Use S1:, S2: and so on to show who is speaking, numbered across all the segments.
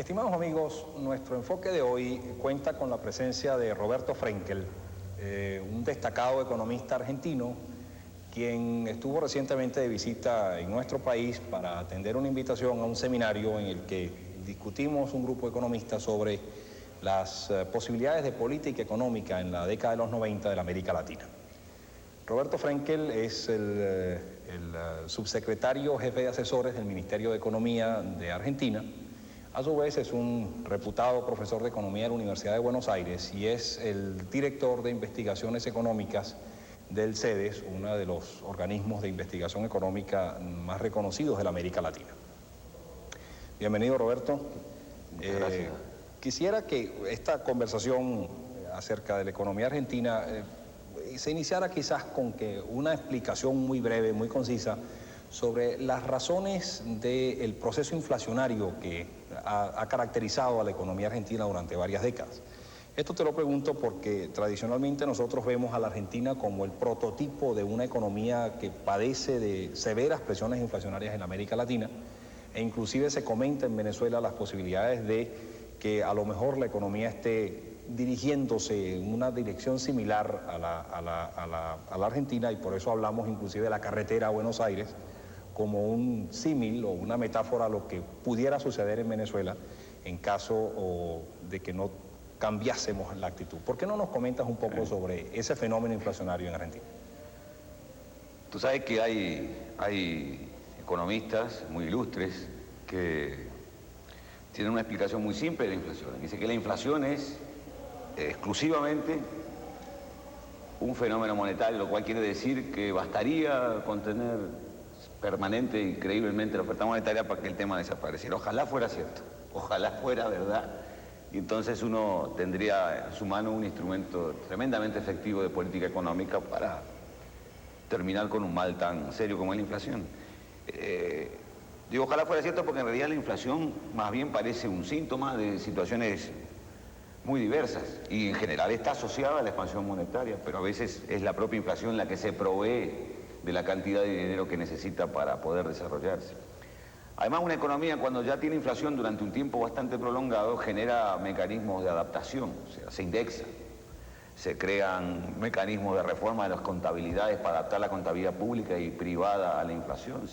S1: Estimados amigos, nuestro enfoque de hoy cuenta con la presencia de Roberto Frenkel, un destacado economista argentino, quien estuvo recientemente de visita en nuestro país para atender una invitación a un seminario en el que discutimos un grupo de economistas sobre las posibilidades de política económica en la década de los 90 de la América Latina. Roberto Frenkel es el subsecretario jefe de asesores del Ministerio de Economía de Argentina. A su vez es un reputado profesor de economía de la Universidad de Buenos Aires y es el director de investigaciones económicas del CEDES, uno de los organismos de investigación económica más reconocidos de la América Latina. Bienvenido, Roberto.
S2: Gracias.
S1: Quisiera que esta conversación acerca de la economía argentina se iniciara quizás con una explicación muy breve, muy concisa, sobre las razones del proceso inflacionario que ha caracterizado a la economía argentina durante varias décadas. Esto te lo pregunto porque tradicionalmente nosotros vemos a la Argentina como el prototipo de una economía que padece de severas presiones inflacionarias en América Latina, e inclusive se comenta en Venezuela las posibilidades de que a lo mejor la economía esté dirigiéndose en una dirección similar a la Argentina, y por eso hablamos inclusive de la carretera a Buenos Aires como un símil o una metáfora a lo que pudiera suceder en Venezuela en caso de que no cambiásemos la actitud. ¿Por qué no nos comentas un poco sobre ese fenómeno inflacionario en Argentina?
S2: Tú sabes que hay economistas muy ilustres que tienen una explicación muy simple de la inflación. Dice que la inflación es exclusivamente un fenómeno monetario, lo cual quiere decir que bastaría con tener permanente y creíblemente la oferta monetaria para que el tema desapareciera. Ojalá fuera cierto, ojalá fuera verdad, y entonces uno tendría en su mano un instrumento tremendamente efectivo de política económica para terminar con un mal tan serio como es la inflación. Digo ojalá fuera cierto porque en realidad la inflación más bien parece un síntoma de situaciones muy diversas y en general está asociada a la expansión monetaria, pero a veces es la propia inflación la que se provee de la cantidad de dinero que necesita para poder desarrollarse. Además, una economía cuando ya tiene inflación durante un tiempo bastante prolongado genera mecanismos de adaptación, o sea, se indexa, se crean mecanismos de reforma de las contabilidades para adaptar la contabilidad pública y privada a la inflación,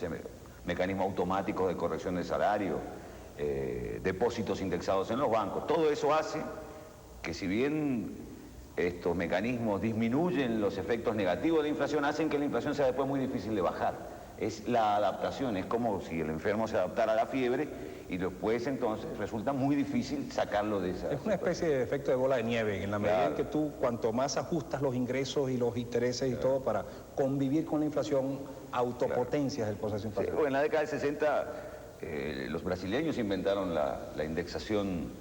S2: mecanismos automáticos de corrección de salario, depósitos indexados en los bancos. Todo eso hace que si bien estos mecanismos disminuyen los efectos negativos de la inflación, hacen que la inflación sea después muy difícil de bajar. Es la adaptación, es como si el enfermo se adaptara a la fiebre y después entonces resulta muy difícil sacarlo de esa...
S1: Es una especie de efecto de bola de nieve, en la medida en que tú cuanto más ajustas los ingresos y los intereses y todo para convivir con la inflación, autopotencias el proceso inflacionario.
S2: Sí, en la década del 60 los brasileños inventaron la indexación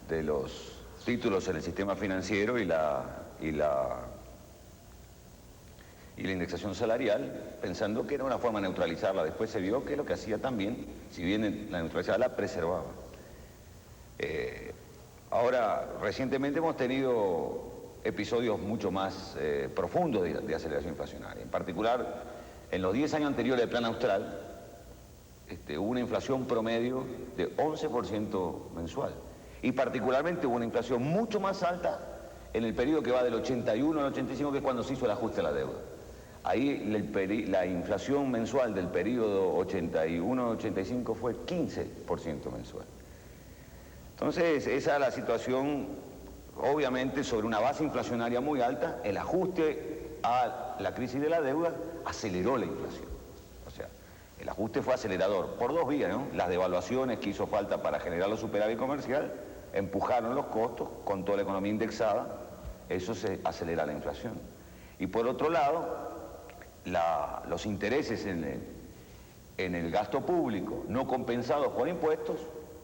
S2: de los títulos en el sistema financiero y la indexación salarial, pensando que era una forma de neutralizarla. Después se vio que lo que hacía también, si bien la neutralizaba, la preservaba. Ahora, recientemente hemos tenido episodios mucho más profundos de aceleración inflacionaria. En particular, en los 10 años anteriores del Plan Austral, hubo una inflación promedio de 11% mensual. Y particularmente hubo una inflación mucho más alta en el periodo que va del 81 al 85, que es cuando se hizo el ajuste a la deuda. Ahí la inflación mensual del periodo 81-85 fue 15% mensual. Entonces, esa es la situación, obviamente, sobre una base inflacionaria muy alta. El ajuste a la crisis de la deuda aceleró la inflación. O sea, el ajuste fue acelerador por dos vías, ¿no? Las devaluaciones que hizo falta para generar los superávit comercial empujaron los costos, con toda la economía indexada, eso se acelera la inflación. Y por otro lado, los intereses en el gasto público no compensados por impuestos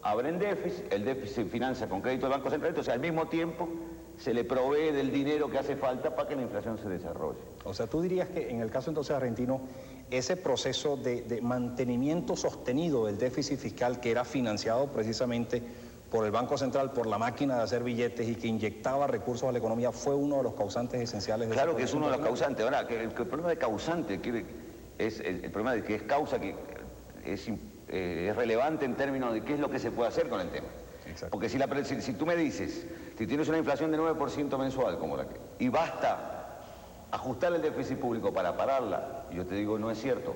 S2: abren déficit, el déficit se financia con crédito del Banco Central, entonces al mismo tiempo se le provee del dinero que hace falta para que la inflación se desarrolle.
S1: O sea, tú dirías que en el caso entonces argentino, ese proceso de mantenimiento sostenido del déficit fiscal que era financiado precisamente por el Banco Central, por la máquina de hacer billetes y que inyectaba recursos a la economía, fue uno de los causantes esenciales de...
S2: Claro que es uno de los causantes. Ahora, que el problema de causante es el problema de que es causa, que es relevante en términos de qué es lo que se puede hacer con el tema.
S1: Sí. Exacto.
S2: Porque si tú me dices, si tienes una inflación de 9% mensual como la que, y basta ajustar el déficit público para pararla, y yo te digo, no es cierto,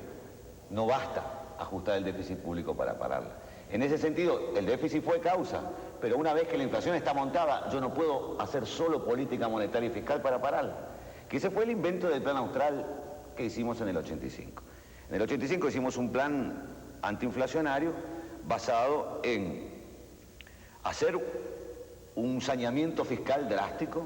S2: no basta ajustar el déficit público para pararla. En ese sentido, el déficit fue causa, pero una vez que la inflación está montada, yo no puedo hacer solo política monetaria y fiscal para pararla. Que ese fue el invento del Plan Austral que hicimos en el 85. En el 85 hicimos un plan antiinflacionario basado en hacer un saneamiento fiscal drástico,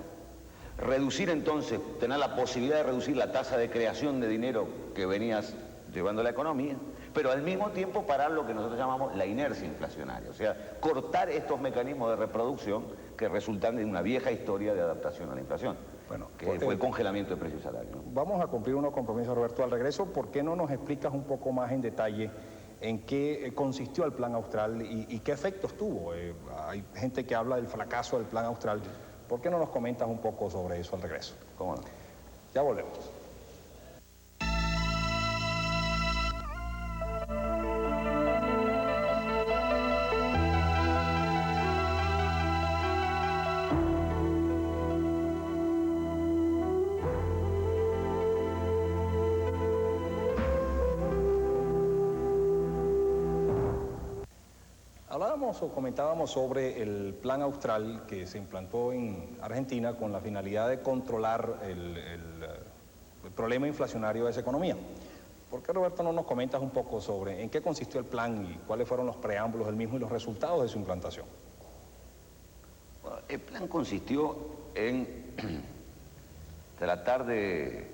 S2: reducir entonces, tener la posibilidad de reducir la tasa de creación de dinero que venías llevando la economía, pero al mismo tiempo parar lo que nosotros llamamos la inercia inflacionaria, o sea, cortar estos mecanismos de reproducción que resultan de una vieja historia de adaptación a la inflación, bueno, que fue el congelamiento de precios y salarios, ¿no?
S1: Vamos a cumplir unos compromisos, Roberto. Al regreso, ¿por qué no nos explicas un poco más en detalle en qué consistió el Plan Austral y qué efectos tuvo? Hay gente que habla del fracaso del Plan Austral. ¿Por qué no nos comentas un poco sobre eso al regreso?
S2: ¿Cómo no?
S1: Ya volvemos. Hablábamos o comentábamos sobre el Plan Austral que se implantó en Argentina con la finalidad de controlar el problema inflacionario de esa economía. ¿Por qué, Roberto, no nos comentas un poco sobre en qué consistió el plan y cuáles fueron los preámbulos del mismo y los resultados de su implantación?
S2: Bueno, el plan consistió en tratar de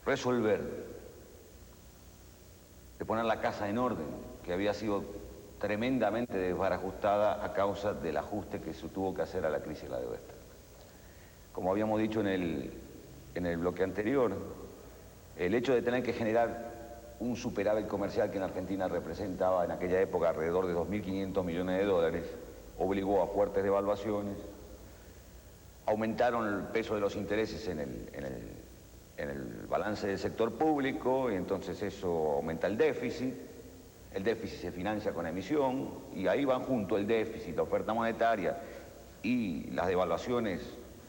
S2: resolver, de poner la casa en orden, que había sido tremendamente desbarajustada a causa del ajuste que se tuvo que hacer a la crisis de la deuda externa. Como habíamos dicho en el bloque anterior, el hecho de tener que generar un superávit comercial que en Argentina representaba en aquella época alrededor de 2.500 millones de dólares, obligó a fuertes devaluaciones, aumentaron el peso de los intereses en el balance del sector público, y entonces eso aumenta el déficit se financia con emisión, y ahí van junto el déficit, la oferta monetaria y las devaluaciones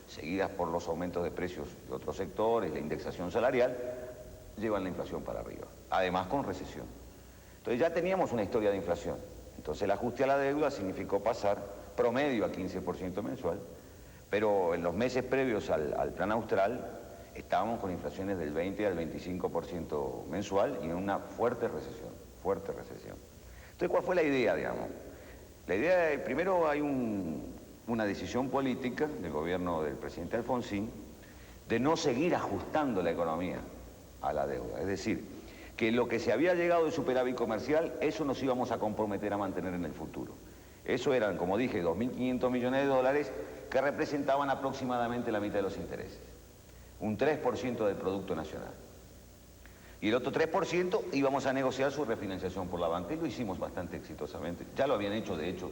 S2: seguidas por los aumentos de precios de otros sectores, la indexación salarial, llevan la inflación para arriba, además con recesión. Entonces ya teníamos una historia de inflación, entonces el ajuste a la deuda significó pasar promedio a 15% mensual, pero en los meses previos al Plan Austral estábamos con inflaciones del 20 al 25% mensual y en una fuerte recesión. Entonces, ¿cuál fue la idea, digamos? La idea, primero hay una decisión política del gobierno del presidente Alfonsín de no seguir ajustando la economía a la deuda. Es decir, que lo que se había llegado de superávit comercial, eso nos íbamos a comprometer a mantener en el futuro. Eso eran, como dije, 2.500 millones de dólares que representaban aproximadamente la mitad de los intereses. Un 3% del Producto Nacional. Y el otro 3% íbamos a negociar su refinanciación por la banca, y lo hicimos bastante exitosamente. Ya lo habían hecho, de hecho,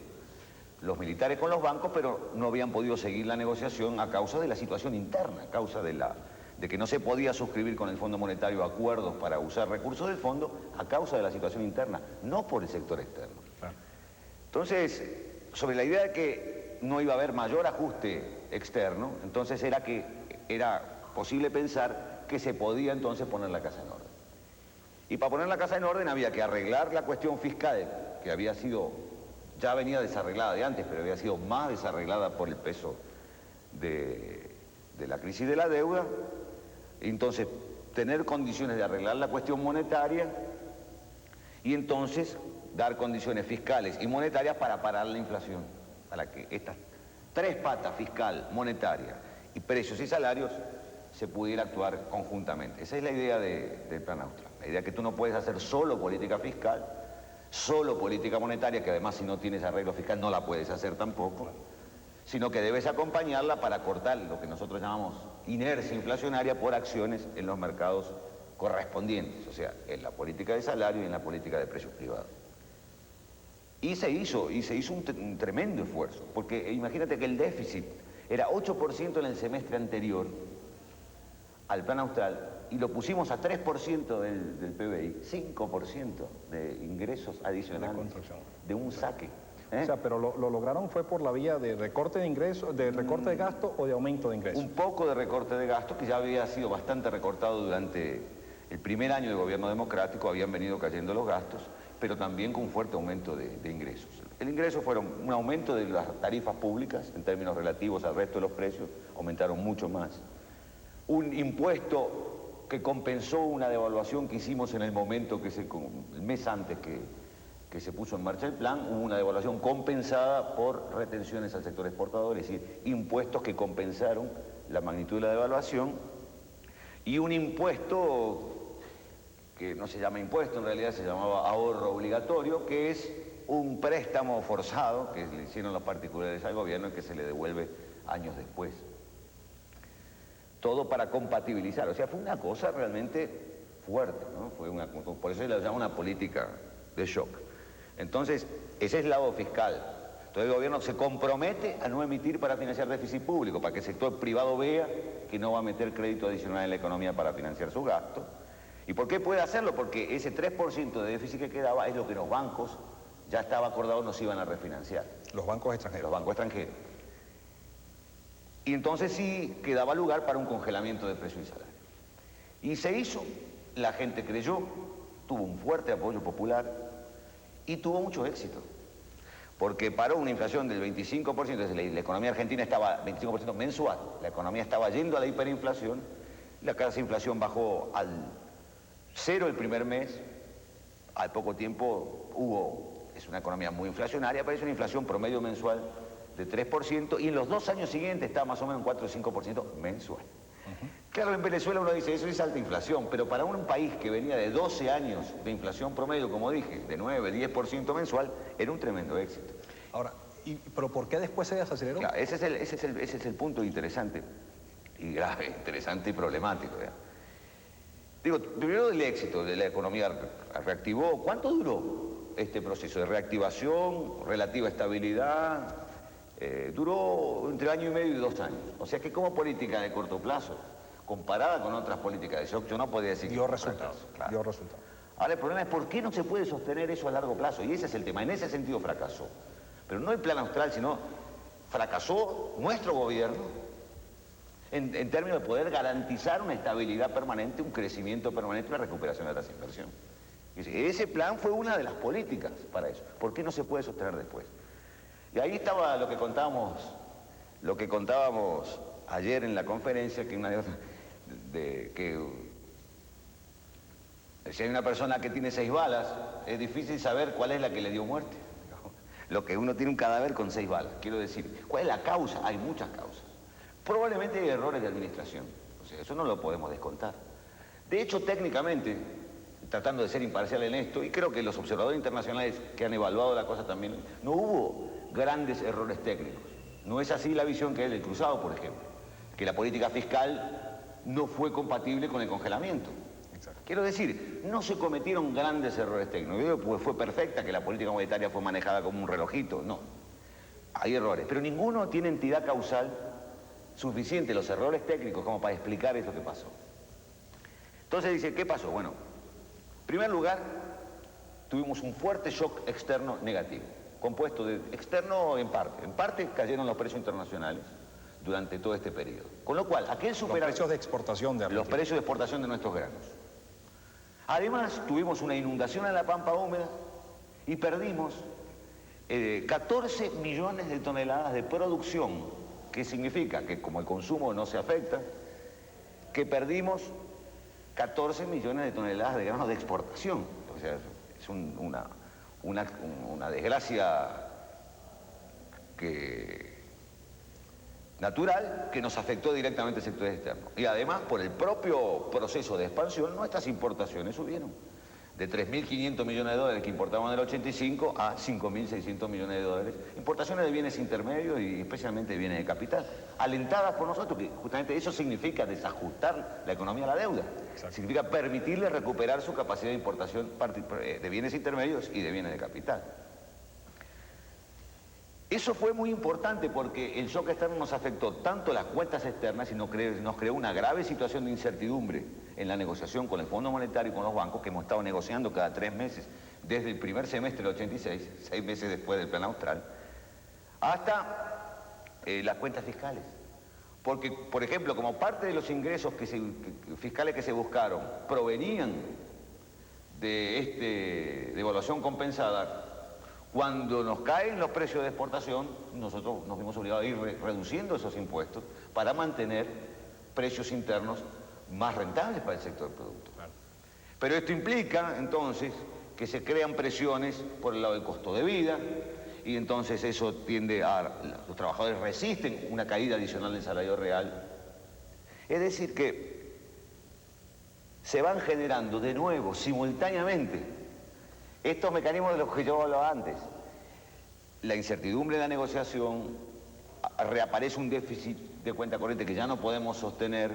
S2: los militares con los bancos, pero no habían podido seguir la negociación a causa de la situación interna, a causa de que no se podía suscribir con el Fondo Monetario acuerdos para usar recursos del fondo, a causa de la situación interna, no por el sector externo. Entonces, sobre la idea de que no iba a haber mayor ajuste externo, entonces era posible pensar que se podía entonces poner la casa en orden. Y para poner la casa en orden había que arreglar la cuestión fiscal, que había sido, ya venía desarreglada de antes, pero había sido más desarreglada por el peso de la crisis de la deuda. Entonces, tener condiciones de arreglar la cuestión monetaria y entonces dar condiciones fiscales y monetarias para parar la inflación, para que estas tres patas, fiscal, monetaria y precios y salarios, se pudiera actuar conjuntamente. Esa es la idea del Plan Austral. La idea que tú no puedes hacer solo política fiscal, solo política monetaria, que además si no tienes arreglo fiscal no la puedes hacer tampoco, sino que debes acompañarla para cortar lo que nosotros llamamos inercia inflacionaria por acciones en los mercados correspondientes, o sea, en la política de salario y en la política de precios privados. Y se hizo un tremendo esfuerzo, porque imagínate que el déficit era 8% en el semestre anterior al Plan Austral, y lo pusimos a 3% del PBI, 5% de ingresos adicionales de un saque.
S1: O sea, pero lo lograron fue por la vía de recorte de ingresos, de recorte de gasto o de aumento de ingresos.
S2: Un poco de recorte de gasto, que ya había sido bastante recortado durante el primer año de gobierno democrático, habían venido cayendo los gastos, pero también con un fuerte aumento de ingresos. El ingreso fueron un aumento de las tarifas públicas en términos relativos al resto de los precios, aumentaron mucho más. Un impuesto que compensó una devaluación que hicimos en el momento, el mes antes que se puso en marcha el plan, hubo una devaluación compensada por retenciones al sector exportador, es decir, impuestos que compensaron la magnitud de la devaluación, y un impuesto que no se llama impuesto, en realidad se llamaba ahorro obligatorio, que es un préstamo forzado que le hicieron los particulares al gobierno y que se le devuelve años después. Todo para compatibilizar, o sea, fue una cosa realmente fuerte, ¿no? Por eso se le llama una política de shock. Entonces, ese es el lado fiscal. Entonces el gobierno se compromete a no emitir para financiar déficit público, para que el sector privado vea que no va a meter crédito adicional en la economía para financiar sus gastos. ¿Y por qué puede hacerlo? Porque ese 3% de déficit que quedaba es lo que los bancos, ya estaba acordado, nos iban a refinanciar.
S1: Los bancos extranjeros.
S2: Los bancos extranjeros. Y entonces sí quedaba lugar para un congelamiento de precios y salarios. Y se hizo, la gente creyó, tuvo un fuerte apoyo popular y tuvo mucho éxito. Porque paró una inflación del 25%, la economía argentina estaba 25% mensual, la economía estaba yendo a la hiperinflación, la tasa de inflación bajó al 0 el primer mes, al poco tiempo es una economía muy inflacionaria, pero es una inflación promedio mensual de 3%, y en los 2 años siguientes está más o menos un 4 o 5% mensual. Claro, en Venezuela uno dice, eso es alta inflación, pero para un país que venía de 12 años de inflación promedio, como dije, de 9, 10% mensual, era un tremendo éxito.
S1: Ahora, ¿pero por qué después se desaceleró?
S2: Claro, ese es el punto interesante y grave, interesante y problemático, ¿ya? Digo, primero el éxito de la economía reactivó. ¿Cuánto duró este proceso de reactivación, relativa estabilidad? Duró entre año y medio y 2 años. O sea que como política de corto plazo, comparada con otras políticas de shock, yo no podía decir
S1: dio resultados. Claro. Dio resultados.
S2: Ahora el problema es por qué no se puede sostener eso a largo plazo, y ese es el tema. En ese sentido fracasó. Pero no el plan austral, sino fracasó nuestro gobierno en términos de poder garantizar una estabilidad permanente, un crecimiento permanente, una recuperación de la tasa de inversión. Ese plan fue una de las políticas para eso. ¿Por qué no se puede sostener después? Y ahí estaba lo que contábamos ayer en la conferencia, si hay una persona que tiene 6 balas, es difícil saber cuál es la que le dio muerte. Lo que uno tiene un cadáver con 6 balas. Quiero decir, ¿cuál es la causa? Hay muchas causas. Probablemente hay errores de administración. O sea, eso no lo podemos descontar. De hecho, técnicamente, tratando de ser imparcial en esto, y creo que los observadores internacionales que han evaluado la cosa también, no hubo grandes errores técnicos. No es así la visión que es del Cruzado, por ejemplo, que la política fiscal no fue compatible con el congelamiento. Exacto. Quiero decir, no se cometieron grandes errores técnicos. Yo digo, pues fue perfecta, que la política monetaria fue manejada como un relojito. No, hay errores, pero ninguno tiene entidad causal suficiente, los errores técnicos, como para explicar eso que pasó. Entonces dice, ¿qué pasó? Bueno, en primer lugar, tuvimos un fuerte shock externo negativo, compuesto de externo en parte cayeron los precios internacionales durante todo este periodo. Con lo cual, aquel superávit...
S1: Los precios de exportación de Argentina.
S2: Los precios de exportación de nuestros granos. Además, tuvimos una inundación en la pampa húmeda y perdimos 14 millones de toneladas de producción, que significa que como el consumo no se afecta, que perdimos 14 millones de toneladas de granos de exportación. O sea, es una desgracia natural que nos afectó directamente al sector externo. Y además, por el propio proceso de expansión, nuestras importaciones subieron. De 3.500 millones de dólares que importaban en el 85 a 5.600 millones de dólares. Importaciones de bienes intermedios y especialmente de bienes de capital, alentadas por nosotros, que justamente eso significa desajustar la economía a la deuda. Exacto. Significa permitirle recuperar su capacidad de importación de bienes intermedios y de bienes de capital. Eso fue muy importante porque el shock externo nos afectó tanto las cuentas externas y nos creó una grave situación de incertidumbre en la negociación con el Fondo Monetario y con los bancos, que hemos estado negociando cada 3 meses desde el primer semestre del 86, 6 meses después del Plan Austral, hasta las cuentas fiscales. Porque, por ejemplo, como parte de los ingresos fiscales que se buscaron provenían de evaluación compensada, cuando nos caen los precios de exportación, nosotros nos vimos obligados a ir reduciendo esos impuestos para mantener precios internos más rentables para el sector productor. Claro. Pero esto implica, entonces, que se crean presiones por el lado del costo de vida, y entonces eso tiende a... los trabajadores resisten una caída adicional del salario real. Es decir que se van generando de nuevo, simultáneamente, estos mecanismos de los que yo hablaba antes. La incertidumbre de la negociación, reaparece un déficit de cuenta corriente que ya no podemos sostener,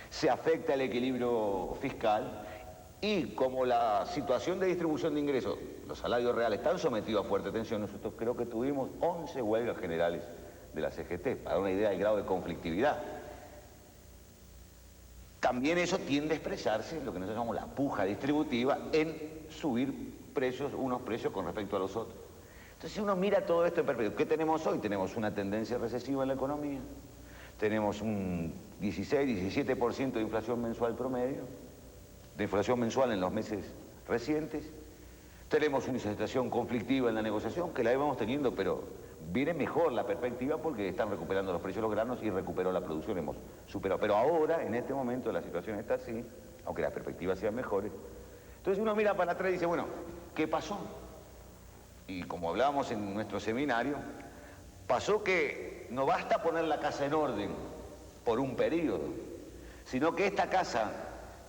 S2: se afecta el equilibrio fiscal, y como la situación de distribución de ingresos, los salarios reales están sometidos a fuerte tensión, nosotros creo que tuvimos 11 huelgas generales de la CGT, para dar una idea del grado de conflictividad. También eso tiende a expresarse, lo que nosotros llamamos la puja distributiva, en subir precios, unos precios con respecto a los otros. Entonces, si uno mira todo esto en perspectiva, ¿qué tenemos hoy? Tenemos una tendencia recesiva en la economía, tenemos un 16-17% de inflación mensual promedio, de inflación mensual en los meses recientes. Tenemos una situación conflictiva en la negociación, que la íbamos teniendo, pero viene mejor la perspectiva porque están recuperando los precios de los granos y recuperó la producción, hemos superado. Pero ahora, en este momento, la situación está así, aunque las perspectivas sean mejores. Entonces uno mira para atrás y dice, bueno, ¿qué pasó? Y como hablábamos en nuestro seminario, pasó que no basta poner la casa en orden por un periodo, sino que esta casa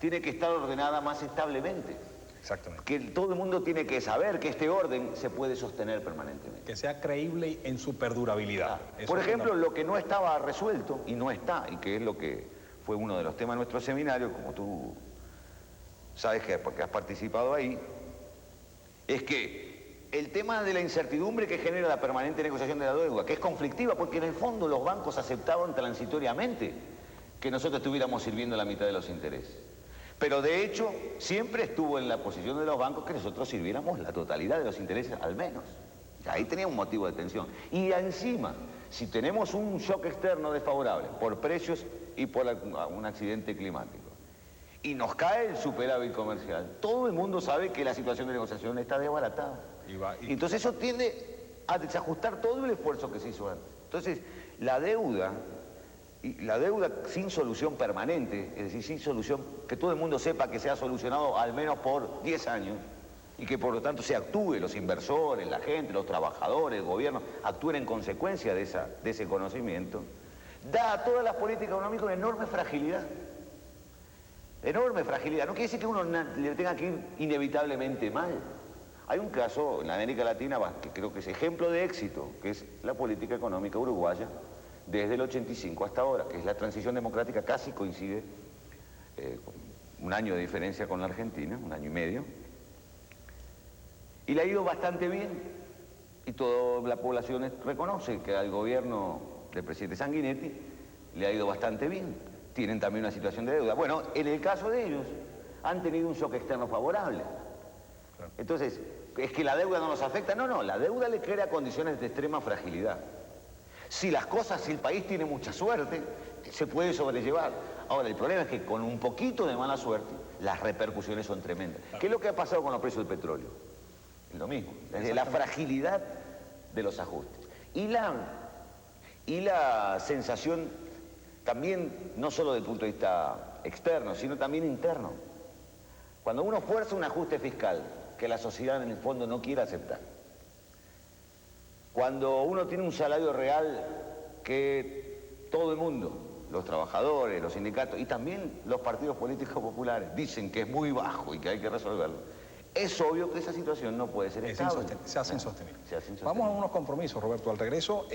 S2: tiene que estar ordenada más establemente.
S1: Exactamente.
S2: Que todo el mundo tiene que saber que este orden se puede sostener permanentemente.
S1: Que sea creíble en su perdurabilidad.
S2: Por ejemplo, lo que no estaba resuelto, y no está, y que es lo que fue uno de los temas de nuestro seminario, como tú sabes que porque has participado ahí, es que el tema de la incertidumbre que genera la permanente negociación de la deuda, que es conflictiva, porque en el fondo los bancos aceptaban transitoriamente que nosotros estuviéramos sirviendo la mitad de los intereses. Pero de hecho, siempre estuvo en la posición de los bancos que nosotros sirviéramos la totalidad de los intereses, al menos. Ahí tenía un motivo de tensión. Y encima, si tenemos un shock externo desfavorable por precios y por un accidente climático, y nos cae el superávit comercial, todo el mundo sabe que la situación de negociación está desbaratada. Y entonces eso tiende a desajustar todo el esfuerzo que se hizo antes. Entonces, la deuda sin solución permanente, es decir, sin solución, que todo el mundo sepa que se ha solucionado al menos por 10 años, y que por lo tanto se actúe, los inversores, la gente, los trabajadores, el gobierno, actúen en consecuencia de ese conocimiento, da a todas las políticas económicas una enorme fragilidad. Enorme fragilidad. No quiere decir que uno le tenga que ir inevitablemente mal. Hay un caso en la América Latina que creo que es ejemplo de éxito, que es la política económica uruguaya, desde el 85 hasta ahora, que es la transición democrática, casi coincide, un año de diferencia con la Argentina, un año y medio, y le ha ido bastante bien, y toda la población reconoce que al gobierno del presidente Sanguinetti le ha ido bastante bien. Tienen también una situación de deuda. Bueno, en el caso de ellos, han tenido un shock externo favorable. Entonces, ¿es que la deuda no nos afecta? No, la deuda le crea condiciones de extrema fragilidad. Si el país tiene mucha suerte, se puede sobrellevar. Ahora, el problema es que con un poquito de mala suerte, las repercusiones son tremendas. ¿Qué es lo que ha pasado con los precios del petróleo? Es lo mismo, es la fragilidad de los ajustes. Y la sensación también, no solo desde el punto de vista externo, sino también interno. Cuando uno fuerza un ajuste fiscal que la sociedad en el fondo no quiere aceptar, cuando uno tiene un salario real que todo el mundo, los trabajadores, los sindicatos y también los partidos políticos populares dicen que es muy bajo y que hay que resolverlo, es obvio que esa situación no puede ser estable.
S1: Se hace insostenible. Vamos a unos compromisos, Roberto. Al regreso,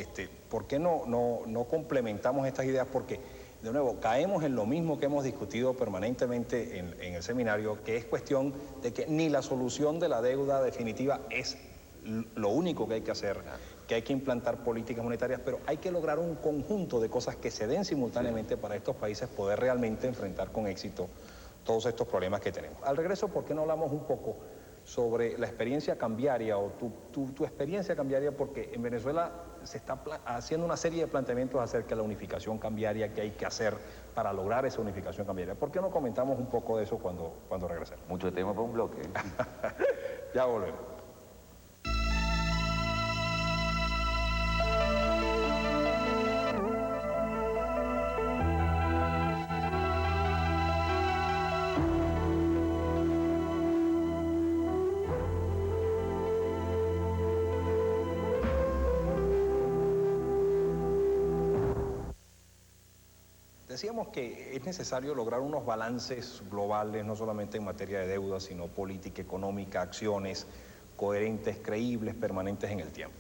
S1: ¿por qué no complementamos estas ideas? Porque, de nuevo, caemos en lo mismo que hemos discutido permanentemente en el seminario, que es cuestión de que ni la solución de la deuda definitiva es lo único que hay que hacer, que hay que implantar políticas monetarias, pero hay que lograr un conjunto de cosas que se den simultáneamente para estos países poder realmente enfrentar con éxito todos estos problemas que tenemos. Al regreso, ¿por qué no hablamos un poco sobre la experiencia cambiaria o tu experiencia cambiaria, porque en Venezuela se está haciendo una serie de planteamientos acerca de la unificación cambiaria que hay que hacer para lograr esa unificación cambiaria. ¿Por qué no comentamos un poco de eso cuando regresemos?
S2: Mucho tema para un bloque.
S1: Ya volvemos. Decíamos que es necesario lograr unos balances globales, no solamente en materia de deuda, sino política, económica, acciones coherentes, creíbles, permanentes en el tiempo.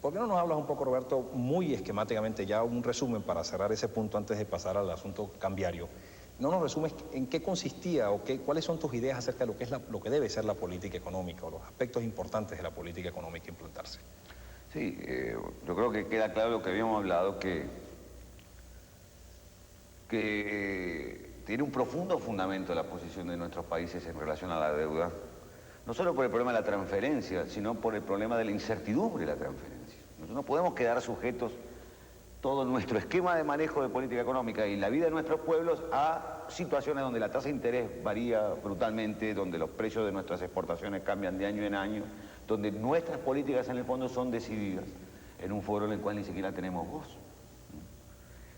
S1: ¿Por qué no nos hablas un poco, Roberto, muy esquemáticamente, ya un resumen para cerrar ese punto antes de pasar al asunto cambiario? ¿No nos resumes en qué consistía o cuáles son tus ideas acerca de lo que es lo que debe ser la política económica o los aspectos importantes de la política económica implantarse?
S2: Sí, yo creo que queda claro lo que habíamos hablado, que tiene un profundo fundamento la posición de nuestros países en relación a la deuda, no solo por el problema de la transferencia, sino por el problema de la incertidumbre de la transferencia. Nosotros no podemos quedar sujetos, todo nuestro esquema de manejo de política económica y la vida de nuestros pueblos, a situaciones donde la tasa de interés varía brutalmente, donde los precios de nuestras exportaciones cambian de año en año, donde nuestras políticas en el fondo son decididas en un foro en el cual ni siquiera tenemos voz.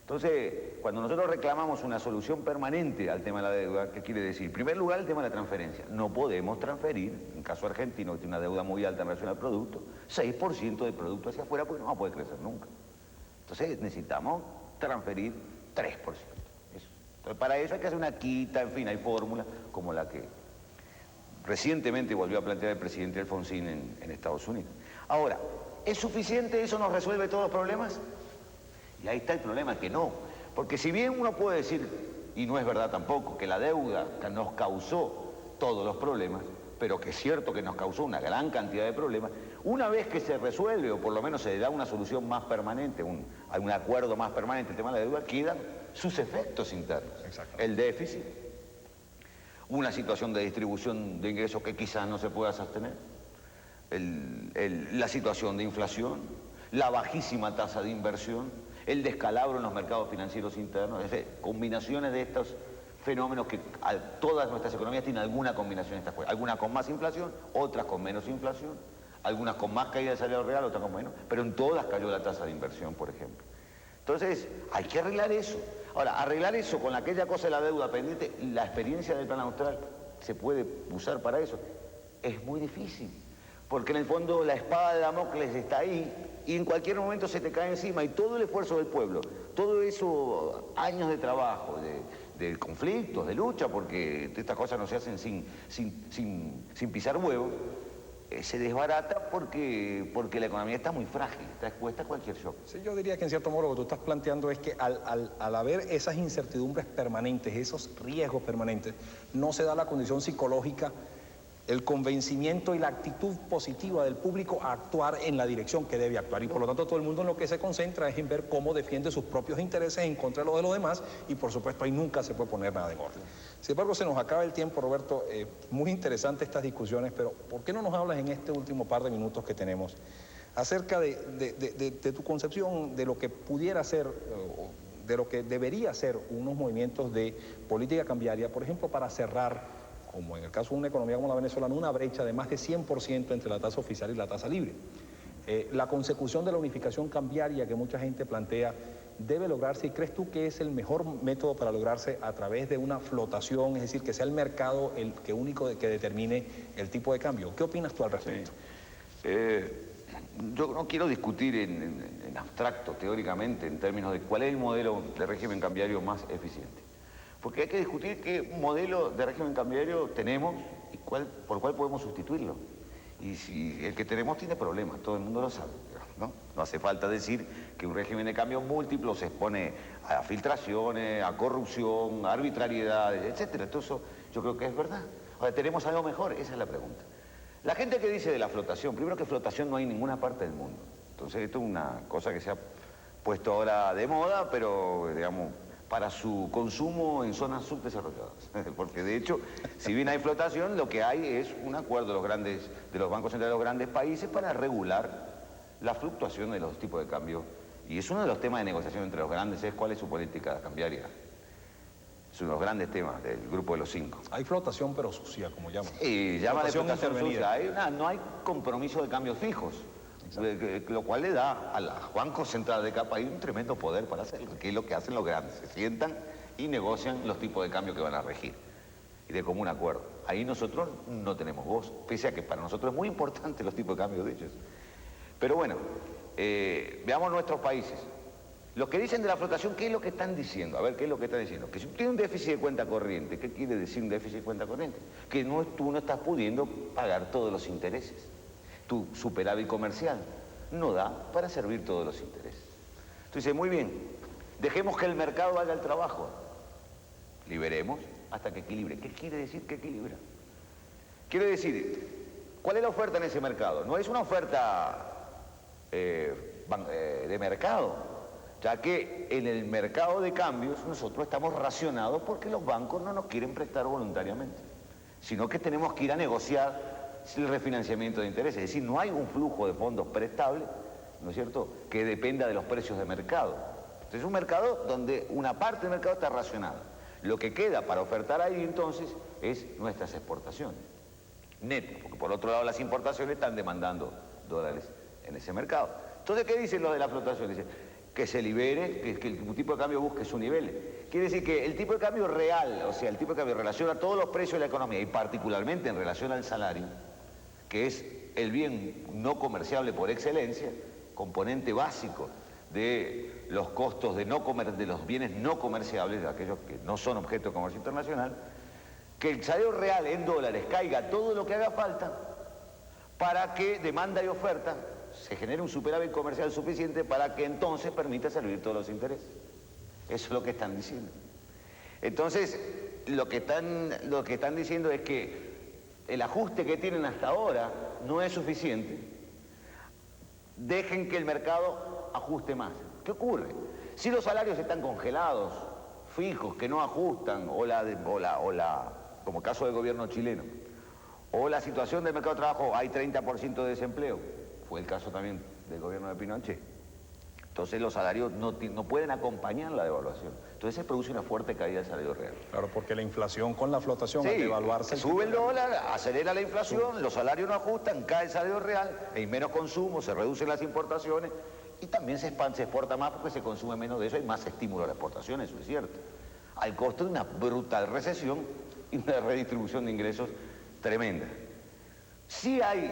S2: Entonces, cuando nosotros reclamamos una solución permanente al tema de la deuda, ¿qué quiere decir? En primer lugar, el tema de la transferencia. No podemos transferir, en el caso argentino, que tiene una deuda muy alta en relación al producto, 6% del producto hacia afuera, porque no va a poder crecer nunca. Entonces, necesitamos transferir 3%. Eso. Entonces, para eso hay que hacer una quita, en fin, hay fórmulas como la que recientemente volvió a plantear el presidente Alfonsín en Estados Unidos. Ahora, ¿es suficiente? ¿Eso nos resuelve todos los problemas? Y ahí está el problema, que no. Porque si bien uno puede decir, y no es verdad tampoco, que la deuda nos causó todos los problemas, pero que es cierto que nos causó una gran cantidad de problemas, una vez que se resuelve, o por lo menos se le da una solución más permanente, un acuerdo más permanente, el tema de la deuda, quedan sus efectos internos. El déficit, una situación de distribución de ingresos que quizás no se pueda sostener, la situación de inflación, la bajísima tasa de inversión, el descalabro en los mercados financieros internos, es decir, combinaciones de estos fenómenos que todas nuestras economías tienen alguna combinación de estas cosas, algunas con más inflación, otras con menos inflación, algunas con más caída de salario real, otras con menos, pero en todas cayó la tasa de inversión, por ejemplo. Entonces, hay que arreglar eso. Ahora, arreglar eso con aquella cosa de la deuda pendiente, la experiencia del Plan Austral se puede usar para eso, es muy difícil. Porque en el fondo la espada de Damocles está ahí y en cualquier momento se te cae encima, y todo el esfuerzo del pueblo, todo eso, años de trabajo, de conflictos, de lucha, porque estas cosas no se hacen sin pisar huevo, se desbarata porque la economía está muy frágil, está expuesta a cualquier shock.
S1: Sí, yo diría que en cierto modo lo que tú estás planteando es que al haber esas incertidumbres permanentes, esos riesgos permanentes, no se da la condición psicológica, el convencimiento y la actitud positiva del público a actuar en la dirección que debe actuar, y por lo tanto todo el mundo en lo que se concentra es en ver cómo defiende sus propios intereses en contra de los de los demás, y por supuesto ahí nunca se puede poner nada en orden. Sin embargo, se nos acaba el tiempo, Roberto. Muy interesante estas discusiones, pero ¿por qué no nos hablas en este último par de minutos que tenemos acerca de tu concepción de lo que pudiera ser, de lo que debería ser unos movimientos de política cambiaria, por ejemplo, para cerrar, como en el caso de una economía como la venezolana, una brecha de más de 100% entre la tasa oficial y la tasa libre? La consecución de la unificación cambiaria que mucha gente plantea debe lograrse, y ¿crees tú que es el mejor método para lograrse a través de una flotación, es decir, que sea el mercado el que único que determine el tipo de cambio? ¿Qué opinas tú al respecto?
S2: Sí. Yo no quiero discutir en abstracto, teóricamente, en términos de cuál es el modelo de régimen cambiario más eficiente. Porque hay que discutir qué modelo de régimen cambiario tenemos y por cuál podemos sustituirlo. Y si el que tenemos tiene problemas, todo el mundo lo sabe, ¿no? No hace falta decir que un régimen de cambio múltiplo se expone a filtraciones, a corrupción, a arbitrariedades, etc. Todo eso yo creo que es verdad. Ahora, ¿tenemos algo mejor? Esa es la pregunta. La gente que dice de la flotación, primero que flotación no hay en ninguna parte del mundo. Entonces esto es una cosa que se ha puesto ahora de moda, pero digamos, para su consumo en zonas subdesarrolladas. Porque de hecho, si bien hay flotación, lo que hay es un acuerdo de los bancos centrales de los grandes países para regular la fluctuación de los tipos de cambio. Y es uno de los temas de negociación entre los grandes, es cuál es su política cambiaria. Es uno de los grandes temas del grupo de los 5.
S1: Hay flotación pero sucia, como llaman.
S2: Sí, llama de flotación
S1: intervenida.
S2: sucia. No hay compromiso de cambios fijos. Lo cual le da a los bancos centrales de cada país un tremendo poder para hacerlo, que es lo que hacen los grandes. Se sientan y negocian los tipos de cambio que van a regir. Y de común acuerdo. Ahí nosotros no tenemos voz, pese a que para nosotros es muy importante los tipos de cambio de ellos. Pero bueno, veamos nuestros países. Los que dicen de la flotación, ¿qué es lo que están diciendo? A ver, ¿qué es lo que están diciendo? Que si tiene un déficit de cuenta corriente, ¿qué quiere decir un déficit de cuenta corriente? Que tú no estás pudiendo pagar todos los intereses. Tu superávit comercial no da para servir todos los intereses. Entonces, muy bien, dejemos que el mercado haga el trabajo. Liberemos hasta que equilibre. ¿Qué quiere decir que equilibra? Quiere decir, ¿cuál es la oferta en ese mercado? No es una oferta de mercado, ya que en el mercado de cambios nosotros estamos racionados porque los bancos no nos quieren prestar voluntariamente, sino que tenemos que ir a negociar el refinanciamiento de intereses. Es decir, no hay un flujo de fondos prestable, ¿no es cierto?, que dependa de los precios de mercado. Entonces es un mercado donde una parte del mercado está racionada. Lo que queda para ofertar ahí entonces es nuestras exportaciones netas, porque por otro lado las importaciones están demandando dólares en ese mercado. Entonces, ¿qué dicen los de la flotación? Dicen que se libere, que el tipo de cambio busque su nivel. Quiere decir que el tipo de cambio real, o sea, el tipo de cambio en relación a todos los precios de la economía y particularmente en relación al salario, que es el bien no comerciable por excelencia, componente básico de los costos de los bienes no comerciables, de aquellos que no son objeto de comercio internacional, que el salario real en dólares caiga todo lo que haga falta para que demanda y oferta se genere un superávit comercial suficiente para que entonces permita servir todos los intereses. Eso es lo que están diciendo. Entonces, lo que están diciendo es que el ajuste que tienen hasta ahora no es suficiente. Dejen que el mercado ajuste más. ¿Qué ocurre? Si los salarios están congelados, fijos, que no ajustan, como caso del gobierno chileno, o la situación del mercado de trabajo, hay 30% de desempleo, fue el caso también del gobierno de Pinochet. Entonces los salarios no pueden acompañar la devaluación. Entonces se produce una fuerte caída del salario real.
S1: Claro, porque la inflación con la flotación, al devaluarse...
S2: Sube el dólar, acelera la inflación, los salarios no ajustan, cae el salario real, hay menos consumo, se reducen las importaciones y también se exporta más porque se consume menos de eso, hay más estímulo a la exportación, eso es cierto. Al costo de una brutal recesión y una redistribución de ingresos tremenda. Sí hay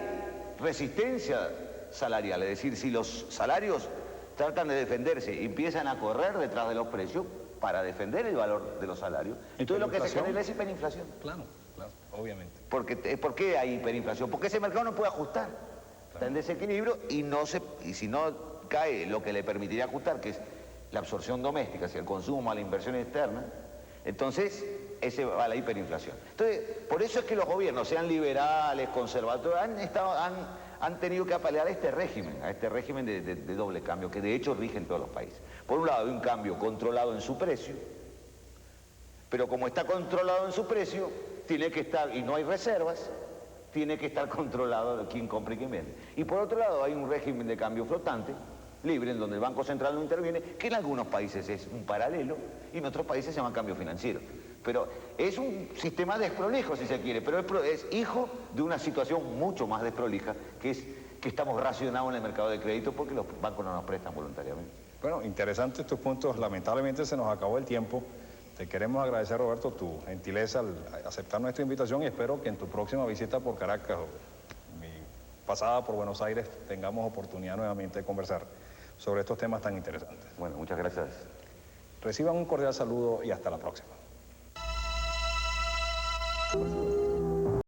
S2: resistencia salarial, es decir, si los salarios tratan de defenderse y empiezan a correr detrás de los precios para defender el valor de los salarios, entonces lo que se genera es hiperinflación.
S1: Claro, obviamente.
S2: ¿Por qué hay hiperinflación? Porque ese mercado no puede ajustar, está en desequilibrio y si no cae lo que le permitiría ajustar, que es la absorción doméstica, si el consumo más la inversión externa, entonces ese va a la hiperinflación. Entonces, por eso es que los gobiernos, sean liberales, conservadores, han tenido que apalear a este régimen de doble cambio, que de hecho rige en todos los países. Por un lado, hay un cambio controlado en su precio, pero como está controlado en su precio, tiene que estar, y no hay reservas, tiene que estar controlado quién compra y quién vende. Y por otro lado, hay un régimen de cambio flotante, libre, en donde el Banco Central no interviene, que en algunos países es un paralelo, y en otros países se llama cambio financiero. Pero es un sistema desprolijo, si se quiere, pero es hijo de una situación mucho más desprolija, que es que estamos racionados en el mercado de crédito porque los bancos no nos prestan voluntariamente.
S1: Bueno, interesantes tus puntos. Lamentablemente se nos acabó el tiempo. Te queremos agradecer, Roberto, tu gentileza al aceptar nuestra invitación y espero que en tu próxima visita por Caracas o mi pasada por Buenos Aires tengamos oportunidad nuevamente de conversar sobre estos temas tan interesantes.
S2: Bueno, muchas gracias.
S1: Reciban un cordial saludo y hasta la próxima.